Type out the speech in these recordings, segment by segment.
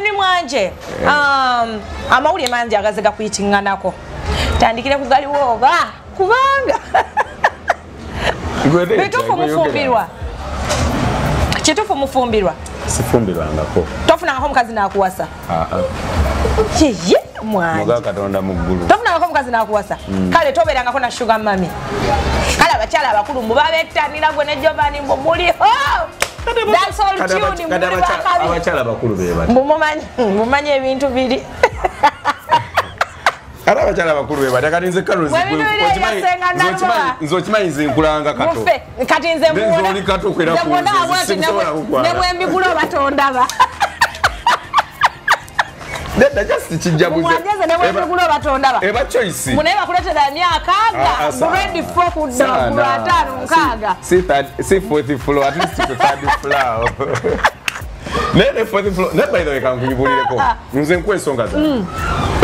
Henry Mwanje amawulire mangi agazega kuyitinganako tandikire ku galiwooba kubanga Betufu mufumbirwa. Kitufu mufumbirwa. Sifumbirwangako. Tofunangako mukazi nakuwasa. Yeye mwana. Muga Katonda muggulu. Tofunangako mukazi nakuwasa. Kale toberangako na sugar mami. Kale abakyala abakulu mubabettanira gwe ne Jovani muli. That's all tune abakyala abakulu beba. Mumanyi ebintu biri. Ara abakyala abakulu beba takatinze Carlos nzokimanyi zinkulanga kato. Kati nze muwona. Nzoli kato kwera ku. Ne bwembigulo batondaba. Dada just kijabuze. Mwageze ne bwembigulo batondaba. Eba choice. Muneba kuletera emyaka aga. Ready for kudda ku 5 si fourth floor at least to third floor. Nene fourth floor. Ne by the way kan kuyibulireko. Nze nkwesonga za.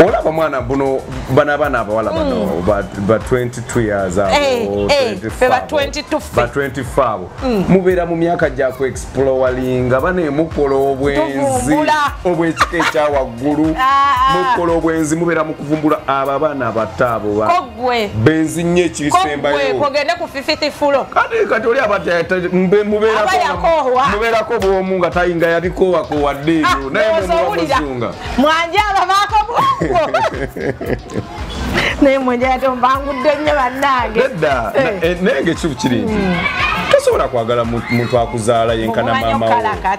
Olaba mwana buno bana abawala bano ba 22 years ago 25 mubera mu myaka gya ku exploringa bane mukola obwenzi obwekike kya waggulu mukola obwenzi mubera mu kuvumbula aba bana batabo ba benzi nnyo ekisembayo kogende ku 50 fulo kati oli abata mubera ko bwomu nga tayinga yaliko wako waddeyo naye muzunga mwanjala bako ne mwenye tombangudde nnyo bannange edda nenge kibukirinzi tosobola kwagala muntu akuzaala yenkana mama wo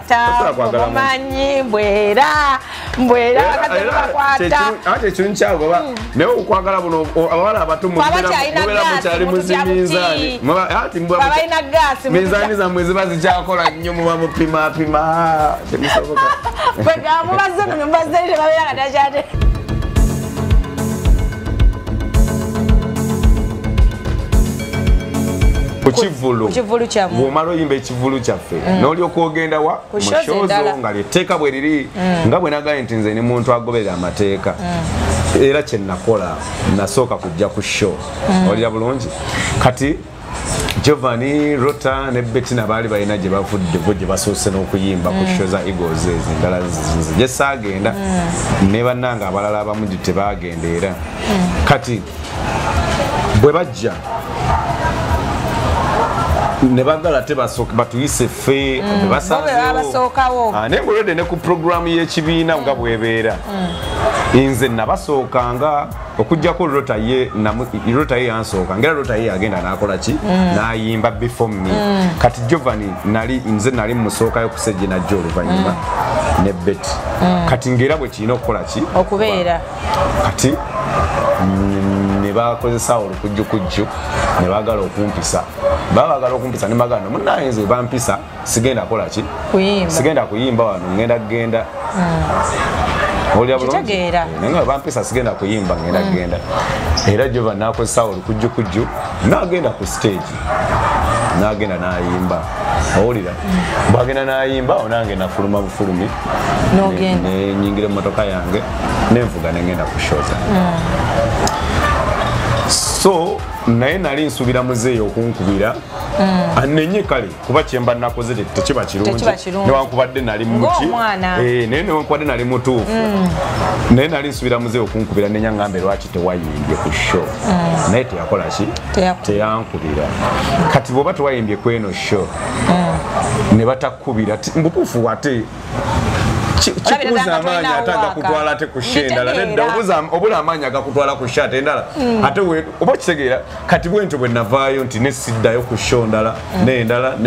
tosobola kwagala manyi mbwera akatebakwata ate ekintu kyago naye okwagala buno abawala abato mubera mukyali muziminzaani ati babalina gaasi minzaani zammwe ziba zikyakola nnyo muba mupimapima tebisoboka mubaze muno mubazeire babeera katakyate Kuchivulu kyamu bwomala oyimba ekivulu kyaffe n'olyoka ogenda wa mushozo nga lyetteeka bwe liri nga bwe nagaye nti nze ne muntu agoberera amateeka era kye nakola nasooka kujja ku show olira bulungi kati Jovani Rota ne Bettina baali balina gye bavuddevo gye basoose n'okuyimba ku show za Eagles ezindala gye saagenda ne bannanga abalala abamu gye tebaagenda era kati bwe bajja ne bagala tebasoka batuyise fe babasokawo nengolede ne ku programu y'ekibiina nga bwebeera nze nabasookanga okujjako Rota ye yansooka ngera Rota ye agenda n'akola ki n'ayimba before me kati Jovani nze nali musookayo kusejje najjo oluvannyuma ne Betty kati ngera bwe kirina okukola ki okubeera kati ne bakozesa olukujjukujju ne baagala okumpisa babagala okumpisa ne magano munaye nze bampisa sigenda kola ki sigenda kuyimba wano ngenda olya bulungi nenga bampisa sigenda kuyimba ngenda era Jova nakozesa olukujjukujju n'agenda ku stage n'agenda n'ayimba owulira bwagenda n'ayimba onange nafuluma bufulumi nenyingira emmotoka yange nenvuga nengenda ku shoza so naye nali nsubira muzeeyo okunkubira anenye kale kuba kyemba nakoze tekiba kirungi newankubadde nali muki naye newankubadde nali mutuufu naye nali nsubira muzeeyo okunkubira nenya ngambe lwaki tewayimbye ku show naye teyakola ki teyankubira kati bwoba tewayimbye kweno show ne batakubira mbutuufu wate kikubuza amaanyi ataga kutwala ate ku shendala nedda obula amaanyi agakutwala ku shate endala ate oba kitegeera kati bwento bwe navaayo nti nesiddayo ku show ndala n'endala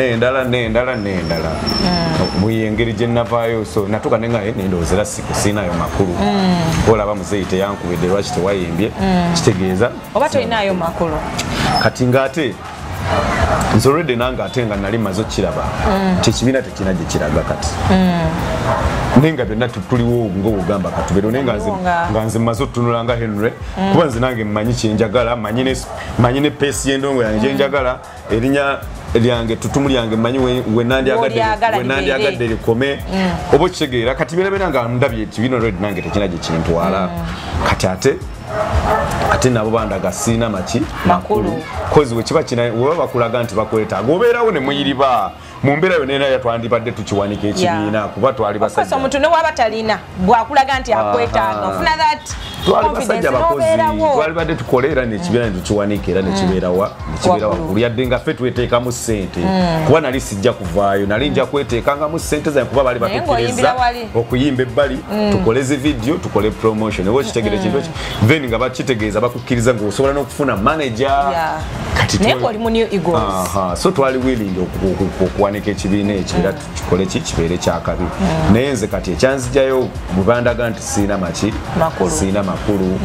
muyengeri gye navaayo so natuka nengaye nendoozera siinayo makulu olaba muzeeyi teyankubidde lwaki tewayimbye kitegeeza oba tolinayo makulu kati ngaate nze already nange ate nga nali maze okiraba tekibiina tekina gye kiraga kati nenga byonna tuliwo ng'obugamba katubero nga nze maze otunula nga Henry kuba nze nange mmanyi kyenjagala manyi ne peesi y'endongo yange kyenjagala erinnya lyange tutumu lyange mmanyi we nandyagadde likome oba okitegeera kati byona nga ndabye ekibiina already nange tekina gye kintwala kati ate nabo bandaga siina makulu kozi wekiba kina weba bakulaga nti bakwetaaga obeerawo ne muyiriba mu mbeera yonna era twandibadde tukiwanika ekibiina kuba twali basajja omuntu ne waba talina bw'akulaga nti akwetaaga ofuna that twali basajja bakozi twalibadde tukole era nekibiina netukiwanika era nekibeerawa waggulu yadde nga ffe tweteekamu ssente kuba nali sijja kuvaayo nali nja kweteekangamu ssente zange kuba baali batukkiriza okuyimba ebbali tukole zi video tukole promotion oba okitegere kintu eki then nga bakitegeeza bakukkiriza ng'osobola n'okufuna manager kati naye oli mu New Eagles so twali willing okuwanika ekibiina ekyo era tukikole kibeere kyakabi naye nze kati ekyanzijayo bubandaga nti siina siina makulu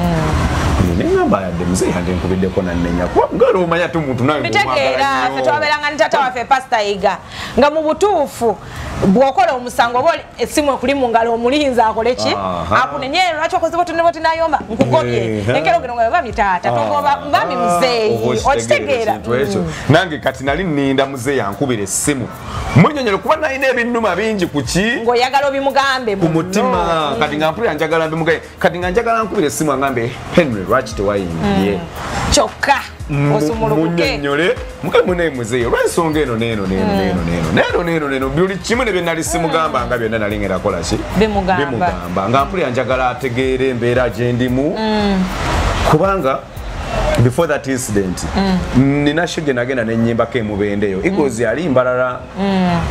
nengamba yadde muzeeyi yange nkubiddeko nannenya ngalo omanya ti omuntu nawe bitegeera ffe twabeeranga ne taata waffe Pastor Iga nga mu butuufu bw'okola omusango oba essimu ekuli mu ngalo omulinzi akole ki akunenye lwaki okoze boti nayomba nkugobye engero geno nga bami taata togoba bami muzeeyi okitegeera nange kati nali nninda muzeeyi ankubira essimu munyonyero kuba nalina ebinnuma bingi kuki ng'oyagala obimugambe ku mutima kati nga mpulira njagala mbimugaye kati nga njagala nkubira essimu agambe Henry lwaki tewayimbye kyokka munyonyole mukamunaye muzeeyi olw'ensonga eno neno buli kimu ne byenali simugamba nga byonna nali ngenda kola ki bimugamba nga mpulira njagala ategeere embeera gye ndimu kubanga before that incident nina show gye nagenda nenyimbako emubendeyo Eagles yali mbalala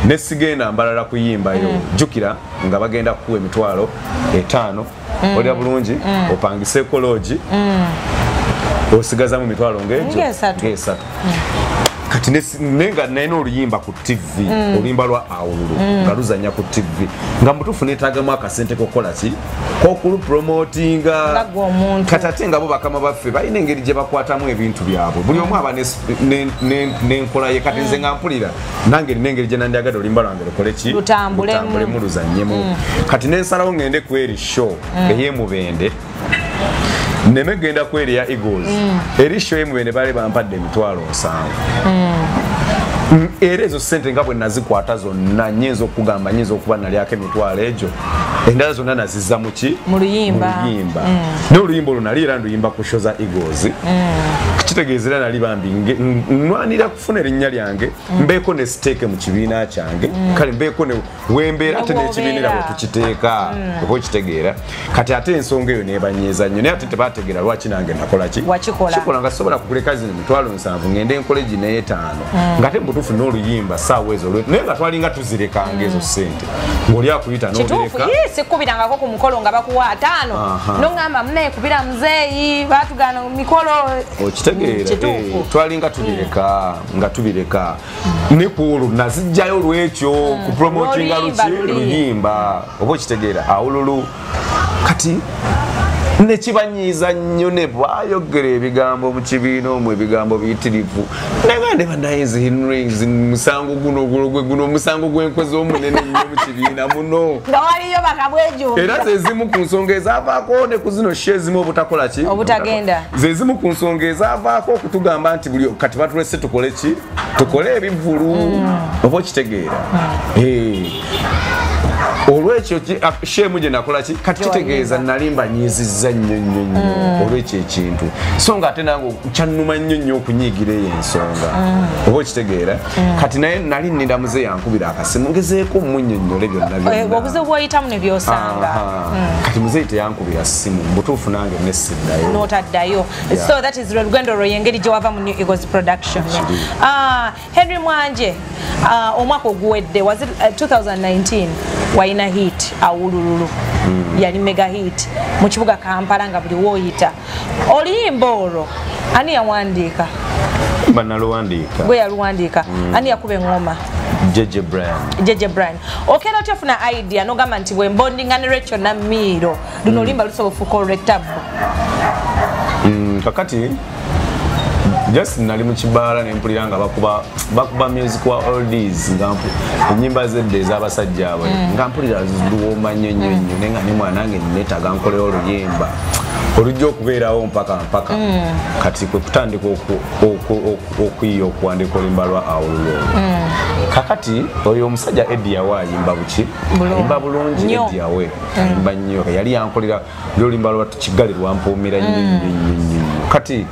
nesigenda mbalala kuyimbayo jukira nga bagenda kuwa emitwalo 5 olya bulungi opangisa ekologi osigaza mu mitwalo ng'esatu kati nenga naina oluyimba ku TV oluyimba lwa Awululu nga luzanya ku TV nga mutufu neetaagamu akasente kokola ki kokulupromotinga kati ate nga bo bakama baffe balina engeri gye bakwatamu ebintu byabwe buli omu aba n'enkola ye kati nze nga mpulira nange nina engeri gye nandyagadde oluyimba lwange lukole ki lutambulemu luzanyemu kati nensalawo ngende ku eri show ey'emubende neme genda kweri ya Eagles eri show yemubende bali bampadde emitwalo 7 era ezo ssente nga bwe nazikwata zonna nyinza okugamba nyinza okuba nalyako emitwalo egyo endala zonna nazizza muki mu luyimba n'oluyimba olwo nali era nduyimba ku show za Eagles kitegeezera nali bambi nnwanira kufuna erinnya lyange mbeeko ne siteeke mu kibiina kyange kale mbeeko wembeera ate n'ekibiinira bwe tukiteeka oba okitegeera kati ate ensonga eyo neebanyiiza nnyo naye ate tebategeera lwaki nange nakola ki kikola nga sobola kukuleka zino emitwalo 7 ngende enkole gi n'etaano ng'ate mubutuufu n'oluyimba ssaawa ezo naye nga twalinga tuzirekanga ezo ssente ng'oli akuyita n'olireka sikubirangako ku mukolo nga bakuwa 5 nongamba muneekubira muzeeyi batugana mikolo okitegeera twalinga tubireka nga tubireka ne kuulu nazijjayo olw'ekyo ku promotinga luyimba oba okitegeera Awululu kati nekibanyiiza nnyo ne bwayogera ebigambo mu kibiina omwo ebigambo biyitirivu nagande banayinzi Henry musango guno omusango gw'enkozi omunene nnyo mu kibiina muno nga waliyo bakabwejo era zezimu ku nsonga ezaavaako ne ku zino she ezimu obutakola ki obutagenda zezimu ku nsonga ezaavaako okutugamba nti buli kati batulese tukole ki tukole ebivulu oba okitegeera olwekyo shemu gye nakola ki kati kitegeeza nalimba nyizizza nnyo olwekyo ekintu so nga ate nange kyannuma nnyo okunyiigira eyo ensonga oba okitegeera kati naye nali nnida muzeeyi yankubira akasimu ngezeeko munnyonnyola byonna obuzibu bwoyitamu ne byosanga kati muzeeyi teyankubira ssimu mubutuufu nange nessiddayo n'otaddayo so that is lugendo lwo yengeri gye wava mu New Eagles production Henry Mwanje omwaka oguwedde 2019 wayina hit Awululu yali mega hit mu kibuga Kampala nga buli woyita oluyimba olwo ani yawandiika banaluwandiika gwe yaluwandiika ani yakuba engoma Jeje Brian okera otya funa idea nogamba nti bwe mbondinga ne Rachel na Miro luno oluyimba lusobola correctable kakati just nali mu kibaala ne mpulira nga bakuba music wa oldies nga ennyimba zedde ez'abasajja abo nga mpulira luwoma nnyo nenga ne mwanange neetaaga nkoleyo oluyimba olujja okubeerawo mpaka kati kwe kutandika okuyiya okuwandika oluyimba lwa Awululu kakati oyo omusajja Eddie Yawe ayimba buki ayimba bulungi Eddie Yawe ayimba nnyo yali yankolera oluyimba lwa Kigali lwampuumira nnyo kati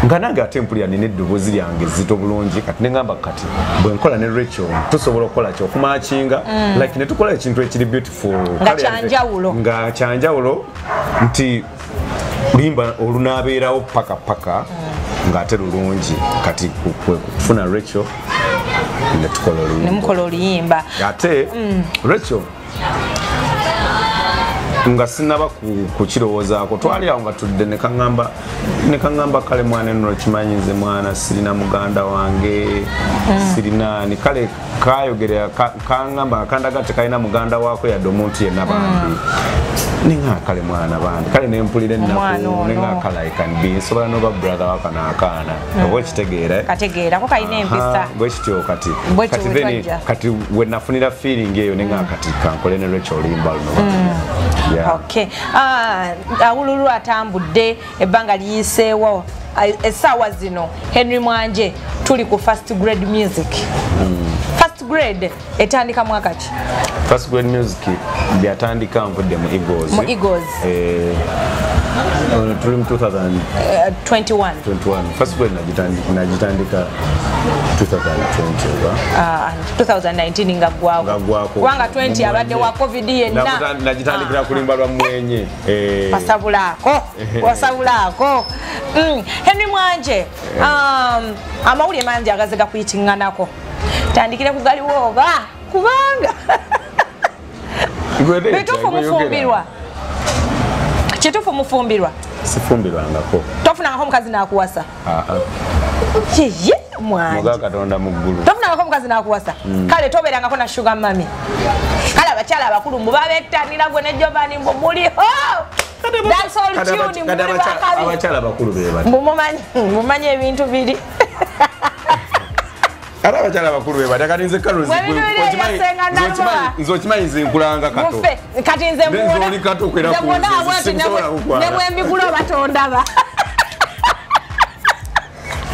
nga nange ate mpulira nina eddoboozi lyange zito bulungi kati neŋŋamba kati bwe nkola ne Rachel tusobola okukola ki okumakinga like ne tukola ekintu ekiri beautiful nga kyanjawulo nti limba olunaabeerawo paka ng'ate lulungi kati kufuna Rachel nemukola oluyimba ate Rachel nga sinaba kukirowoozaako twali awo nga tudde ne kaŋŋamba kale mwana eno kimanyi nze mwana sirina muganda wange sirina ni kale kayogerera kaŋŋamba akandaga tekalina muganda waako yadde omuntu yenna bambi ninga kale mwana bandi kale nempulira ennaku ninga kalaika mbi nsobola noba brother waka n'akaana oba okitegeera kategeera ko kalina empisa bwe kityo kati we nafunira feeling eyo ninga kati kankole ne Rachel olimba luno okay awululu atambudde ebbanga liyiseewo essaawa zino Henry Mwanje tuli ku first grade music first grade etandika mwaka ki first grade music byatandika nvudde mu Eagles tuli mu 2021 first grade najitandika 2019 nga gwako kubanga 20 abadde wa covid yenna najitandikira kulimba lwa mwenye wasabulako Henry Mwanje amawulire mangi agazega kuyitinganako tandikire kugaliwo oba kubanga kitufu mufumbirwa sifumbirwangako tofunangako mukazi nakuwasa yeye Mwanje Katonda muggulu tofunangako mukazi nakuwasa kale toberangako na sugar mami kale abakyala abakulu mubabettanira gwe ne Jovani mbumuliho that's all tune abakyala abakulu beba mumanyi ebintu biri Ara abakyala abakulu beba takati nze Carlos nzokimanyi nze nkulanga kato kati nze mbona kato kwera ku ne bwembigulo batondaba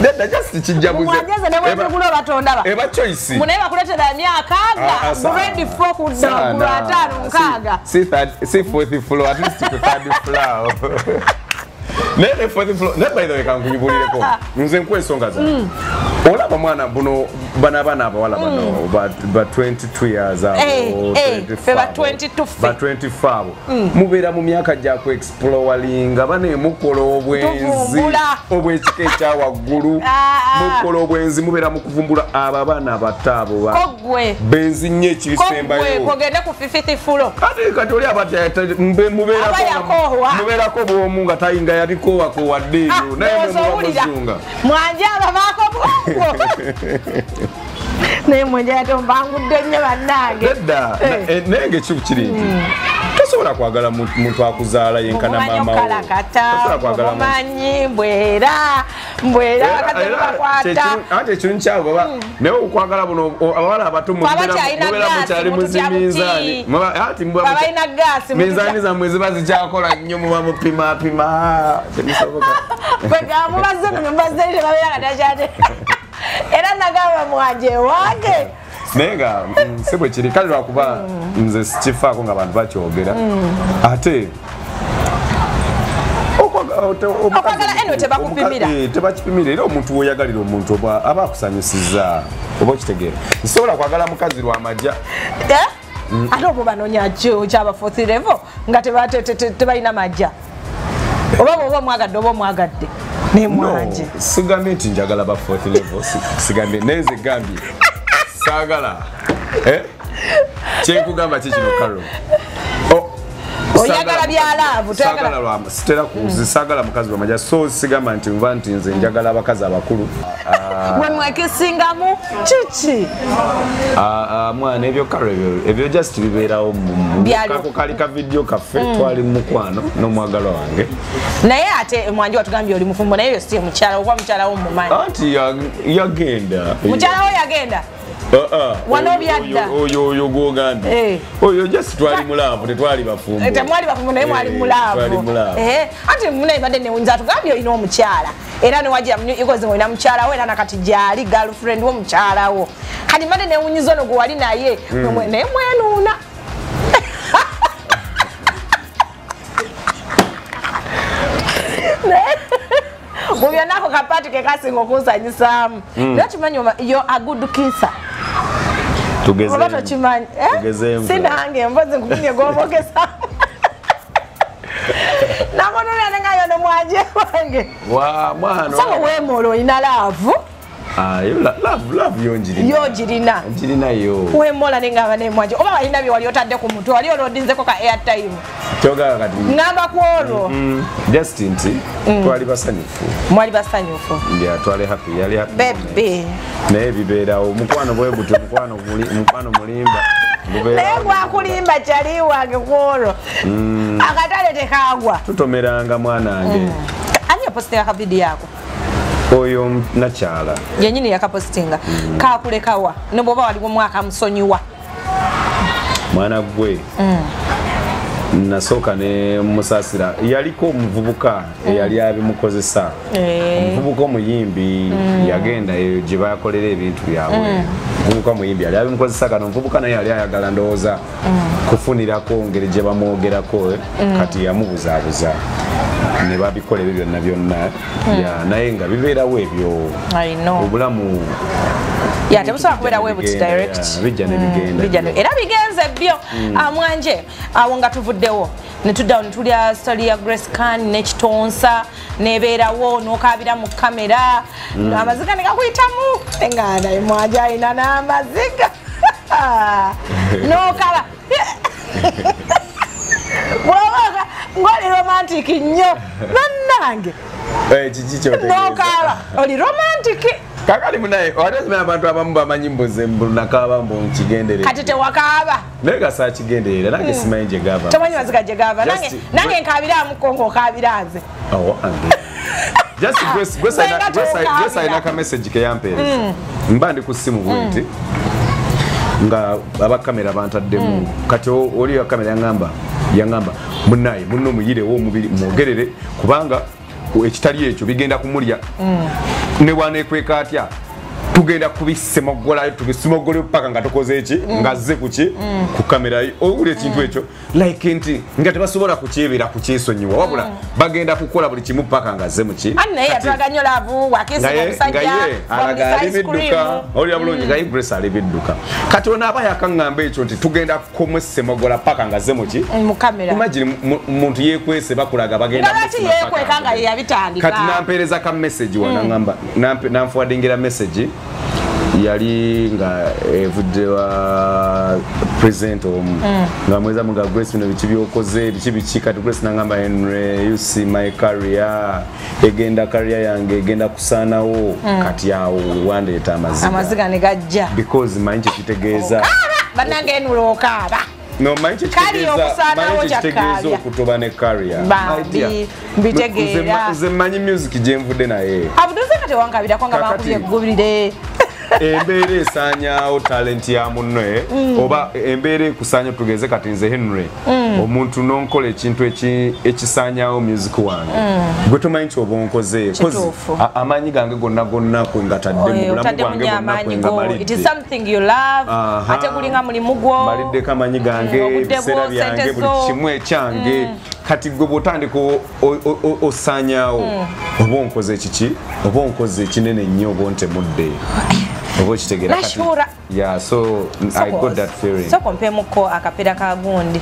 Dada just kijabuze mwageze ne bwembigulo batondaba eba choice munaye bakuletera emyaka aga grade 4 kudda ku 5 si fourth floor at least to third floor nene fourth floor ne by the way kankuyibulireko nze nkwesonga za olaba mwana buno bana abawala bano ba 22 years ago 25 mubeera mu myaka gya ku exploringa bane mukola obwenzi obwekika ekya waggulu mukola obwenzi mubeera mu kuvumbula abo abaana abato benzi nnyo ekibisembayo ogende ku 50th floor kati oli mubeerako bwomu nga tayinga yaliko waddeeyo naye muzunga Mwanje abavaako naye Mwanje atombangudde nnyo bannange nenge kiri tosobola kwagala muntu akuzaala yenkana maama wo omanyi mbwera bakati bakwata ate ekintu kyabo naye okwagala buno abawala abato mubeera mukyali muziminzaani balina gaasi minzaani zammwe ziba zikyakola nnyo muba mupimapima tebisoboka mubaze mubazeire babeera katakyate era nagamba Mwanje wange naye nga si bwe kiri kale lwakuba nze sikifaako nga abantu bakyogera ate tebakipimira era omuntu weyagalira omuntu aba akusanyusiza oba okitegeera nsobola kwagala mukazi lwamajja ate obo banoonya kyaba 4th level nga tebalina majja oba mwagadde oba omwagadde ne Mwanje sigambye nti njagala ba 4th level sigambye naye nze gambye saagala kyenkugamba kikino Carol oyagala byalaavu saagala mukazi wamajja so sigamba nti nva nti nze njagala abakazi abakulu we mwekisingamu kiki mwana ebyo Carol ebyo just bibeerawo kako kali ka video kaffe twali mukwano n'omwagala wange naye ate Mwanje watugambye oli mufumbo naye yo si mukyala oba mukyala wo mumanyi anti yagenda mukyala wo yagenda wano byadda oyo gogambye oyo just twali mulaavu tetwali bafumbo temwali bafumbo naye mwali mulaavu ati munaye badde newunza atugambye olina omukyala era newajira ikoze olina mukyala wo era nakati gyali girlfriend wo mukyala wo kati badde newunyiza ono gwe wali naye naye mwenuuna mu byonnako kapati kati ke kasinga okusanyisaamu era kimanyi yo a good kisser tugeze kimanyi sinange mpozi nkufunye gw'omogesa nakonolya nengayo nomwanje wange wa mwana saba wemolo ina laavu love yongirina yo wemola nengaba nemwanje oba balina bye wali otadde ku mutwe wali olodinzeko ka airtime kyogaa kati ngamba ku olwo just nti twali basanyufu mwali basanyufu twali happy yali happy bebe naye bibeerawo mukwano bwe buto mukwano mulimba naye gwakulimba kyali wange ku olwo akatale tekagwa tutomeranga mwanange ani yapostinga ka video yako oyo nakyala yenyini yakapostinga kakulekawa ne bwoba wali mu mwaka musonyiwa mwana gwe nasooka ne musasira yaliko omuvubuka eyali abimukozesa omuvubuka omuyimbi yagenda eyo gye bakolera ebintu byabwe omuvubuka omuyimbi yali abimukozesa kano omuvubuka naye yali ayagala ndowooza kufunirako ngeri gye bamwogerako kati yamubuzaabuza ne babikola ebyo byonna byonna naye nga bibeerawo ebyo obulamu tebusobola kubeerawo ebuti direct bijja ne bigenda era bigenze byo mwanje awo nga tuvuddewo netuddawo netulya story ya Grace Khan nekitonsa nebeerawo nokabira mu kamera amaziga negakuyitamu enganda mwanje ayina n'amaziga nokaba bwawaka ngoli romantic nnyo bannange nokaba oli romantic kakali munaye watazimanya abantu abamu bamanyi mbuze mbulunakaba mbu nkigenderere kati tewakaaba naye gasa kigenderere nange simanyi gye gava tomanyi maziga gye gava nange nkabiramu kongo okabiraze just Grace ayina ka message ke yampeereza mba ndi ku ssimu bwenti nga abakamera bantaddemu kati oli ya kamera yangamba munaye munno muyirewo omubiri mwogerere kubanga ekitali ekyo bigenda kumulya ne bwanekweka atya tugenda kubisemogolayo tubisemogolayo paka nga tukoze eki nga zze kuki ku kamera owuli ekintu ekyo like nti nga tebasobola kukyebera kukyesonyiwa wabula bagenda kukola buli kimu paka nga zze muki naye yatulaganyo laavu wakisa omusajja alaga alibidduka olya bulungi nga Grace alibidduka kati ona aba yakaŋŋamba ekyo nti tugenda kumwesemogola paka nga zze muki mu kamera imagine muntu yekwese bakulaga bagenda yekweka nga yabitandika kati nampeereza ka message wanangamba nanfuwadingira message yali nga evudde wa president nga mweza mga Grace bino biki byokoze biki kati Grace nangamba Henry you see my career egenda career yange egenda kusaanawo kati awo wandeeta amaziga ne gajja because manyi kitegeeza bannange enulo okaaba no manyi kitegeeza okutoba ne career mbitegeera nze manyi music gye nvudde naye abuduze kati wankabirako nga bakubye eggubirire embeera esaanyaawo talent ya munne oba embeera ekusaanya tugeze kati nze Henry omuntu nonkola ekintu ekisaanyaawo music wange gwe tomanyi kyoba onkoze amaanyi gange gonna kwengatadde mu bulamu bwange bwonna kwengamalidde ate gulinga mulimu gwo maliddeko amaanyi gange ebiseera byange buli kimu ekyange kati gwe bw'otandika osaanyaawo oba onkoze ekiki oba onkoze ekinene nnyo oba ontemudde oba okitegera kati yeah so I got that feeling so kompemuko akapera ka gundi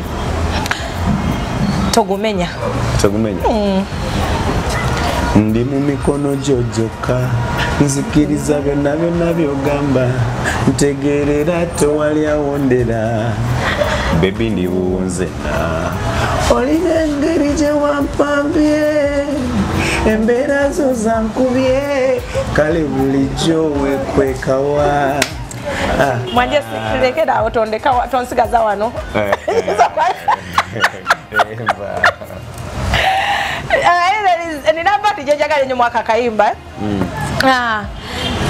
togumenya ndi mu mikono jojoka nzikiriza byonna byogamba ntegerera tewali awondera bebi ndiwunzena olina engeri gye wampambye embeera zo zankubye kale bulijjo wekwekawa mwanje lekera awo tonsigaza wano nina bati jejagala nnyo mwaka kayimba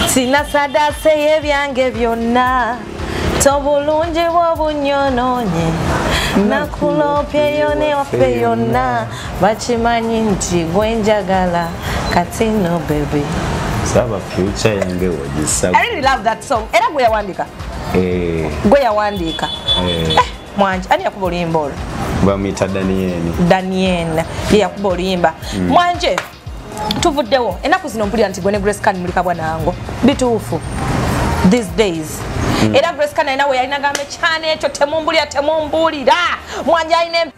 sina sadase y'ebyange byonna tobulungi bw'obunyonoonye nakulopyeyo ne waffe yonna bakimanyi nti gwenjagala katino baby saba future yange wagisa I really love that song era gwe yawandiika mwanje ani yakuba oluyimba olwo bamwita Daniel ye yakuba oluyimba mwanje tuvuddewo enaku zino mpulira nti gwene Grace Kan mulika bwanango bituufu these days era Grace Kan nawe yalina gambe cyane ekyo temumbulira mwanja ine